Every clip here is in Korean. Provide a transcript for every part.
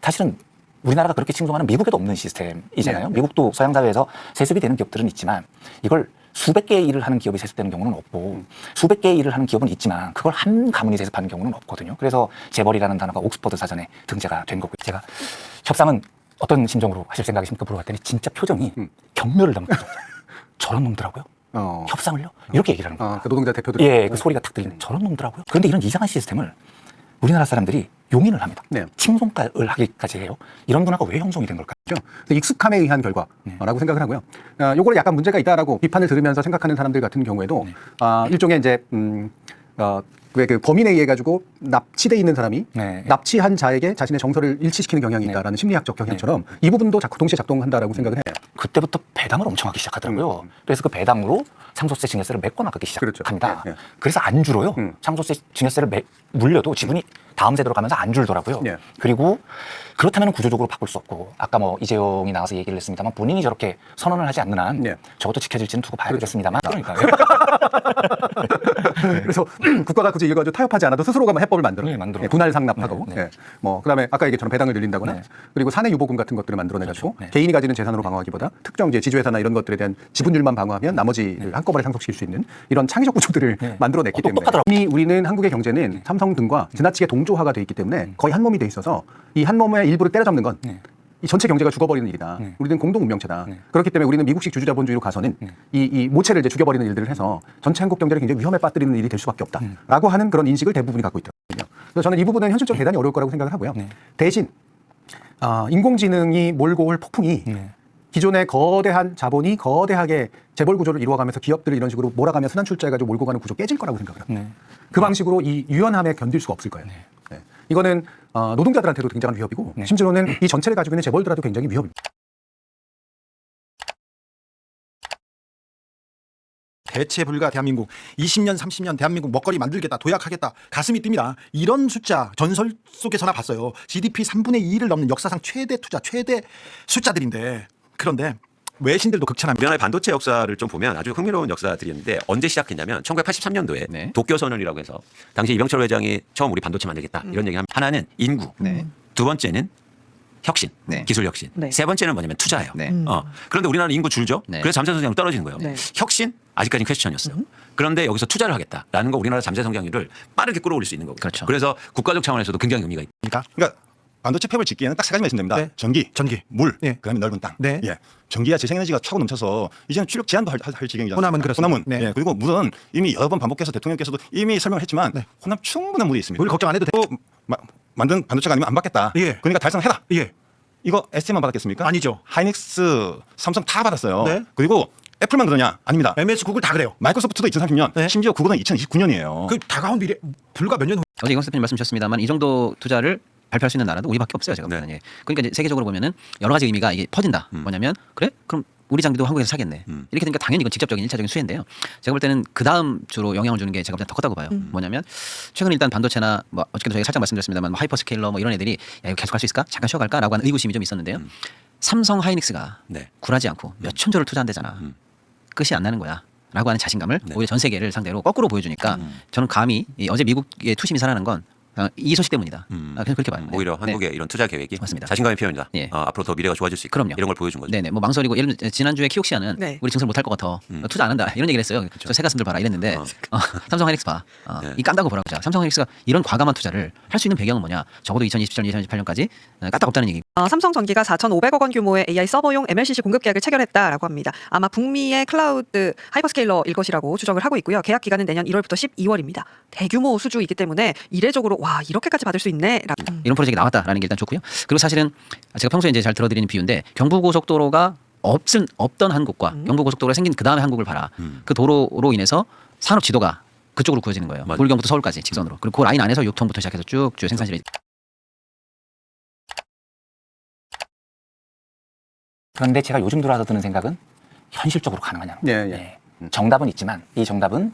사실은 우리나라가 그렇게 칭송하는 미국에도 없는 시스템이잖아요. 네. 미국도 서양 사회에서 세습이 되는 기업들은 있지만 이걸 수백 개의 일을 하는 기업이 세습되는 경우는 없고 수백 개의 일을 하는 기업은 있지만 그걸 한 가문이 세습하는 경우는 없거든요. 그래서 재벌이라는 단어가 옥스퍼드 사전에 등재가 된 거고요. 제가 협상은 어떤 심정으로 하실 생각이십니까 물어봤더니 진짜 표정이 경멸을 담고 저런 놈더라고요. 협상을요? 이렇게 얘기를 하는 거예요. 그 노동자 대표들. 예, 그 소리가 탁 들리는 저런 놈더라고요. 그런데 이런 이상한 시스템을 우리나라 사람들이 용인을 합니다. 네. 칭송을 하기까지 해요. 이런 문화가 왜 형성이 된 걸까요? 익숙함에 의한 결과라고 생각을 하고요. 요거는 약간 문제가 있다라고 비판을 들으면서 생각하는 사람들 같은 경우에도 일종의 이제 왜 그 범인에 의해 가지고 납치돼 있는 사람이 납치한 자에게 자신의 정서를 일치시키는 경향이 있다라는 심리학적 경향처럼 이 부분도 동시에 작동한다라고 생각을 해요. 그때부터 배당을 엄청 하기 시작하더라고요. 그래서 그 배당으로 상속세 증여세를 메꿔 나가기 시작합니다. 그렇죠. 그래서 안 줄어요. 상속세 증여세를 물려도 지분이 다음 세대로 가면서 안 줄더라고요. 그리고 그렇다면 구조적으로 바꿀 수 없고 아까 뭐 이재용이 나와서 얘기를 했습니다만 본인이 저렇게 선언을 하지 않는 한 저것도 지켜질지는 두고 봐야 되겠습니다만 그러니까요. 그래서 국가가 굳이 이걸 가지고 타협하지 않아도 스스로가 해법을 만들어 분할 상납하고 뭐 그다음에 아까 얘기처럼 배당을 늘린다거나 그리고 사내 유보금 같은 것들을 만들어내가지고 개인이 가지는 재산으로 방어하기보다 특정 이제 지주회사나 이런 것들에 대한 지분율만 방어하면 나머지를 한꺼번에 상속시킬 수 있는 이런 창의적 구조들을 만들어냈기 때문에 이미 우리는 한국의 경제는 삼성 등과 지나치게 동조화가 돼 있기 때문에 거의 한 몸이 돼 있어서 이 한 몸의 일부를 때려잡는 건 이 전체 경제가 죽어버리는 일이다. 우리는 공동 운명체다. 그렇기 때문에 우리는 미국식 주주자본주의로 가서는 이 모체를 이제 죽여버리는 일들을 해서 전체 한국 경제를 굉장히 위험에 빠뜨리는 일이 될 수밖에 없다라고 하는 그런 인식을 대부분이 갖고 있더라고요. 그래서 저는 이 부분은 현실적으로 대단히 어려울 거라고 생각을 하고요. 대신 인공지능이 몰고 올 폭풍이 기존의 거대한 자본이 거대하게 재벌 구조를 이루어가면서 기업들을 이런 식으로 몰아가며 순환 출자해가지고 몰고 가는 구조 깨질 거라고 생각을 합니다. 그 방식으로 이 유연함에 견딜 수가 없을 거예요. 이거는 노동자들한테도 굉장한 위협이고 심지어는 이 전체를 가지고 있는 재벌들한테도 굉장히 위협입니다. 대체 불가 대한민국 20년 30년 대한민국 먹거리 만들겠다 도약하겠다 가슴이 뜁니다. 이런 숫자 전설 속에서나 봤어요. GDP 3분의 2를 넘는 역사상 최대 투자 최대 숫자들인데 그런데 외신들도 극찬합니다. 우리나라의 반도체 역사를 좀 보면 아주 흥미로운 역사들이었는데 언제 시작했냐면 1983년도에 도쿄선언이라고 해서 당시 이병철 회장이 처음 우리 반도체 만들겠다 이런 얘기하면 하나는 인구, 두 번째는 혁신, 기술 혁신, 세 번째는 뭐냐면 투자예요. 그런데 우리나라는 인구 줄죠. 그래서 잠재 성장률 떨어지는 거예요. 혁신 아직까지는 퀘스천이었어요. 그런데 여기서 투자를 하겠다라는 거 우리나라 잠재 성장률을 빠르게 끌어올릴 수 있는 거고. 그래서 국가적 차원에서도 굉장히 의미가 있습니다. 그러니까 반도체 팹을 짓기에는 딱 세 가지 말씀드립니다. 전기, 물, 그다음에 넓은 땅. 전기와 재생에너지가 차고 넘쳐서 이제는 추력 제한도 할 지경이잖아요. 호남은 그렇습니다. 호남은 그리고 물은 이미 여러 번 반복해서 대통령께서도 이미 설명을 했지만 호남 충분한 물이 있습니다. 우리 걱정 안 해도 돼. 만든 반도체가 아니면 안 받겠다. 그러니까 달성해라. 이거 ST만 받았겠습니까? 아니죠. 하이닉스, 삼성 다 받았어요. 그리고 애플만 그러냐? 아닙니다. MS, 구글 다 그래요. 마이크로소프트도 2030년, 심지어 구글은 2029년이에요. 그 다가온 미래 불과 몇 년 후. 어제 이광수 대표님 말씀 주셨습니다만 이 정도 투자를 발표할 수 있는 나라도 우리밖에 없어요. 제가 보면. 그러니까 이제 세계적으로 보면은 여러 가지 의미가 이게 퍼진다. 뭐냐면 그래? 그럼 우리 장비도 한국에서 사겠네. 이렇게 되니까 당연히 이건 직접적인 1차적인 수혜인데요. 제가 볼 때는 그 다음 주로 영향을 주는 게 제가 볼 때 더 컸다고 봐요. 뭐냐면 최근 일단 반도체나 뭐 어저께도 저희가 살짝 말씀드렸습니다만 뭐 하이퍼스케일러 뭐 이런 애들이 야 이거 계속 할 수 있을까? 잠깐 쉬어갈까라고 하는 의구심이 좀 있었는데요. 삼성 하이닉스가 굴하지 않고 몇 천조를 투자한대잖아. 끝이 안 나는 거야. 라고 하는 자신감을 오히려 전 세계를 상대로 거꾸로 보여주니까 저는 감히 어제 미국의 투심이 살아난 건 이 소식 때문이다. 그냥 그렇게 봐요. 오히려 한국의 이런 투자 계획이 맞습니다. 자신감의 표현이다. 앞으로 더 미래가 좋아질 수 있다. 그럼요. 이런 걸 보여준 거죠. 네네. 뭐 망설이고 예를 들면 지난주에 키옥시아는 우리 증설 못할 것 같아. 투자 안 한다. 이런 얘기를 했어요. 저 새 가슴들 봐라 이랬는데 삼성 하이닉스 봐. 이 깐다고 보라고 자. 삼성 하이닉스가 이런 과감한 투자를 할 수 있는 배경은 뭐냐? 적어도 2027년, 2028년까지 까딱 없다는 얘기. 삼성전기가 4,500억 원 규모의 AI 서버용 MLCC 공급 계약을 체결했다라고 합니다. 아마 북미의 클라우드 하이퍼스케일러일 것이라고 추정을 하고 있고요. 계약 기간은 내년 1월부터 12월입니다. 대규모 수주이기 때문에 이례적으로 와 이렇게까지 받을 수 있네. 이런 프로젝트가 나왔다라는 게 일단 좋고요. 그리고 사실은 제가 평소에 이제 잘 들어드리는 비유인데 경부고속도로가 없던 한국과 경부고속도로가 생긴 그 다음에 한국을 봐라. 그 도로로 인해서 산업 지도가 그쪽으로 구해지는 거예요. 물경부터 서울까지 직선으로. 그리고 그 라인 안에서 유통부터 시작해서 쭉 생산실이. 그런데 제가 요즘 들어와서 드는 생각은 현실적으로 가능하냐는 거예요. 정답은 있지만 이 정답은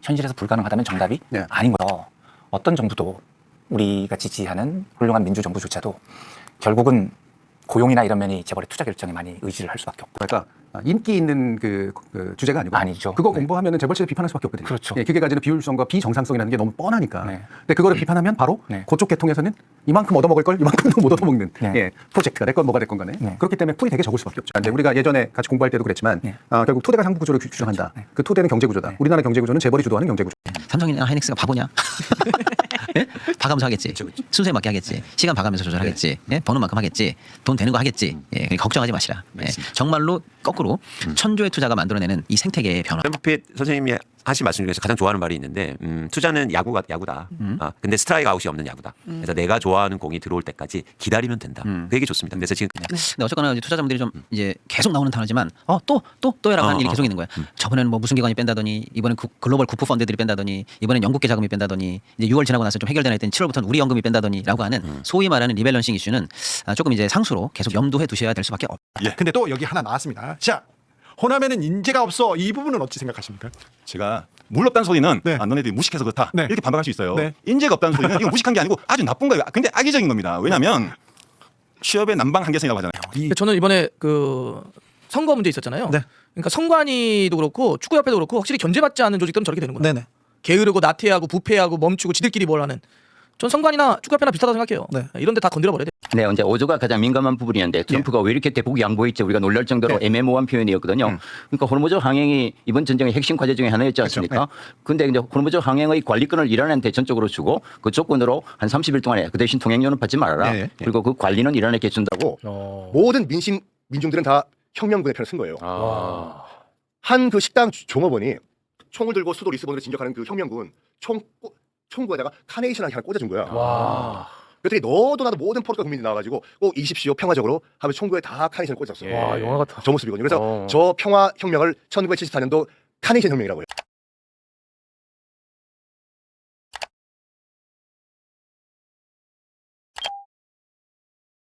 현실에서 불가능하다면 정답이 아닌 거죠. 어떤 정부도 우리가 지지하는 훌륭한 민주정부조차도 결국은 고용이나 이런 면이 재벌의 투자 결정에 많이 의지를 할 수밖에 없고. 그러니까 인기 있는 그 주제가 아니고 아니죠. 그거 네. 공부하면은 재벌 시대 비판할 수밖에 없거든요. 그렇죠. 예, 그게 가지는 비효율성과 비정상성이라는 게 너무 뻔하니까. 네. 근데 그거를 비판하면 바로 네. 그쪽 계통에서는 이만큼 얻어먹을 걸 이만큼도 못 얻어먹는 네. 예, 프로젝트가 내 건 뭐가 됐건 간에 네. 그렇기 때문에 풀이 되게 적을 수밖에 없죠. 근데 우리가 예전에 같이 공부할 때도 그랬지만 네. 결국 토대가 상부 구조를 규정한다. 네. 그 토대는 경제 구조다. 우리나라 경제 구조는 재벌이 주도하는 경제 구조. 삼성이나 하이닉스가 바보냐? 예? 봐가면서 하겠지. 순서에 맞게 하겠지. 시간 봐가면서 조절하겠지. 예? 버는 만큼 하겠지. 돈 되는 거 하겠지. 예, 그러니까 걱정하지 마시라. 예. 정말로 거꾸로 천조의 투자가 만들어내는 이 생태계의 변화. 워렌 버핏 선생님이 하신 말씀 중에서 가장 좋아하는 말이 있는데 투자는 야구다. 근데 스트라이크 아웃이 없는 야구다. 그래서 내가 좋아하는 공이 들어올 때까지 기다리면 된다. 그 얘기 좋습니다. 그래서 지금 그냥 근데 어쨌거나 이제 투자자분들이 좀 이제 계속 나오는 단어지만 또라고 하는 일이 계속 있는 거예요. 저번에는 뭐 무슨 기관이 뺀다더니 이번엔 글로벌 국부 펀드들이 뺀다더니 이번엔 영국계 자금이 뺀다더니 이제 6월 지나고 나서 좀 해결되나 했더니 7월부터는 우리 연금이 뺀다더니라고 하는 소위 말하는 리밸런싱 이슈는 조금 이제 상수로 계속 염두해 두셔야 될 수밖에 없다. 예. 근데 또 여기 하나 나왔습니다. 자, 호남에는 인재가 없어. 이 부분은 어찌 생각하십니까? 제가 물 없다는 소리는 네. 너네들이 무식해서 그렇다 네. 이렇게 반박할 수 있어요. 네. 인재가 없다는 소리는 이거 무식한 게 아니고 아주 나쁜 거예요. 근데 악의적인 겁니다. 왜냐하면 취업의 난방 한계성이라고 하잖아요. 저는 이번에 그 선거 문제 있었잖아요. 네. 그러니까 선관위도 그렇고 축구협회도 그렇고 확실히 견제받지 않는 조직들은 저렇게 되는 거예요. 네네. 게으르고 나태하고 부패하고 멈추고 지들끼리 뭘 하는. 전 선관위나 축구협회나 비슷하다고 생각해요. 네. 이런 데 다 건드려 버려야 돼. 네, 이제 5조가 가장 민감한 부분이었는데 트럼프가 왜 이렇게 대폭 양보했지 우리가 놀랄 정도로 애매모호한 표현이었거든요. 그러니까 호르무즈 항행이 이번 전쟁의 핵심 과제 중에 하나였지 않습니까? 근데 이제 호르무즈 항행의 관리권을 이란한테 전적으로 주고 그 조건으로 한 30일 동안에 그 대신 통행료는 받지 말아라. 네. 그리고 그 관리는 이란에게 준다고. 모든 민중들은 다 혁명군의 편을 쓴 거예요. 한 그 식당 종업원이 총을 들고 수도 리스본으로 진격하는 그 혁명군 총구에다가 카네이션을 하나 꽂아준 거야. 그랬더니 너도 나도 모든 포르투갈 국민이 나와가지고 꼭 이십시오 평화적으로 하면 총구에 다 카네이션을 꽂았어. 와, 영화 같아. 저 모습이거든요. 그래서 저 평화 혁명을 1974년도 카네이션 혁명이라고 해요.